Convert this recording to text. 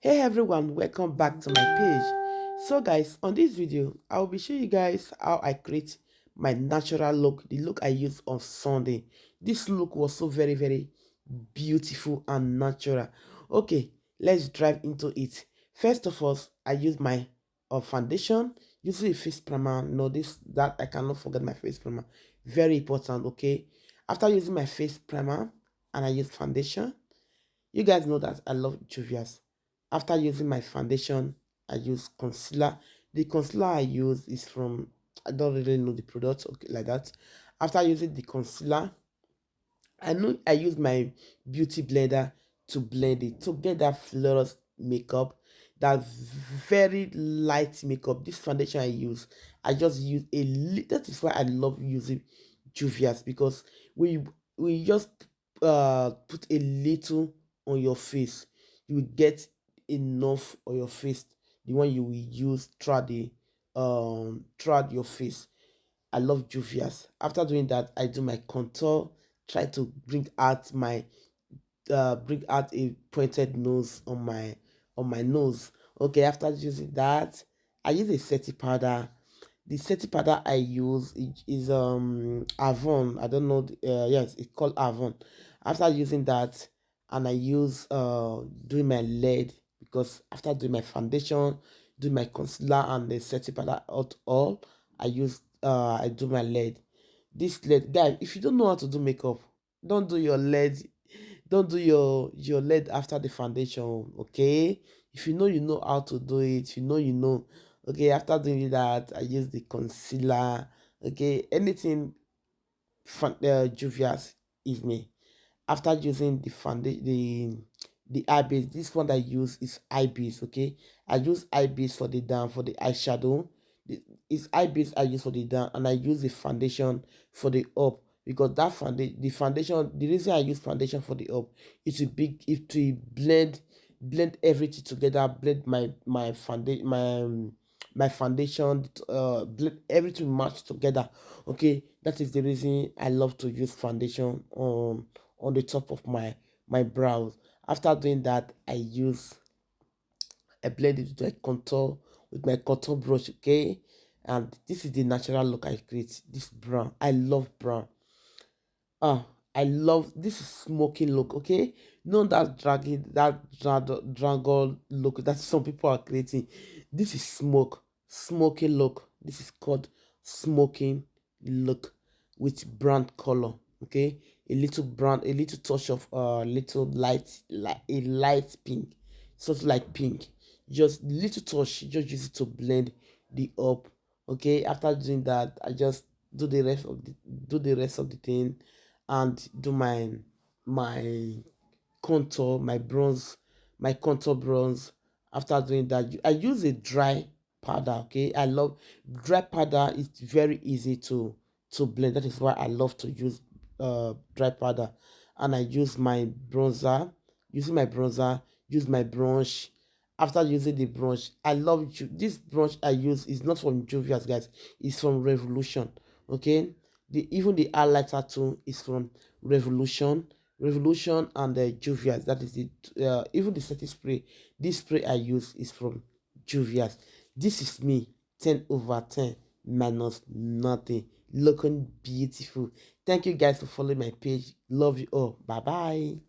Hey everyone, welcome back to my page. So guys, on this video I will be showing you guys how I create my natural look, the look I used on Sunday. This look was so very beautiful and natural. Okay, let's dive into it. First of all, I use my foundation using a face primer. No, this that I cannot forget my face primer, very important. Okay, after using my face primer and I use foundation, you guys know that I love Juvia's. After using my foundation, I use concealer. The concealer I use is from, I don't really know the product, okay, like that. After using the concealer, I know I use my beauty blender to blend it to get that flawless makeup, that very light makeup. This foundation I just use a little. That is why I love using Juvia's, because we just put a little on your face, you will get enough on your face, the one you will use throughout your face. I love Juvia's. After doing that, I do my contour, try to bring out a pointed nose on my nose. Okay, after using that, I use a setting powder. The setting powder I use is Avon. I don't know. Yes, it's called Avon. After using that, and I use doing my lid, because after doing my foundation, doing my concealer and the setting powder out all, I do my lid. This lid, guys, if you don't know how to do makeup, don't do your lid, don't do your lid after the foundation. Okay, if you know, you know how to do it, you know. Okay, after doing that, I use the concealer. Okay, anything Juvia's is me. After using the foundation, the eye base, this one I use is eye base. Okay, I use eye base for the down, for the eyeshadow. It's eye base I use for the down, and I use the foundation for the up, because the foundation, the reason I use foundation for the up is to blend everything together, blend my foundation, blend everything match together. Okay, that is the reason I love to use foundation on the top of my brows. After doing that, I blend it with my contour brush. Okay, and this is the natural look I create. This brown, I love brown. Ah, I love this is smoking look. Okay, not that dragon look that some people are creating. This is smoking look. This is called smoking look with brown color. Okay, a little brown, a little touch of little light, like a light pink, something like pink. Just little touch. Just use it to blend the up. Okay, after doing that, I just do the rest of the thing, and do my contour, my contour bronze. After doing that, I use a dry powder. Okay, I love dry powder. It's very easy to blend. That is why I love to use dry powder. And I use my bronzer. Using my bronzer, use my brush. After using the brush, this brush I use is not from Juvia's, guys. It's from Revolution. Okay, even the highlighter too is from Revolution and Juvia's. That is the even the setting spray. This spray I use is from Juvia's. This is me, 10/10 minus nothing, looking beautiful. Thank you guys for following my page. Love you all. Bye bye.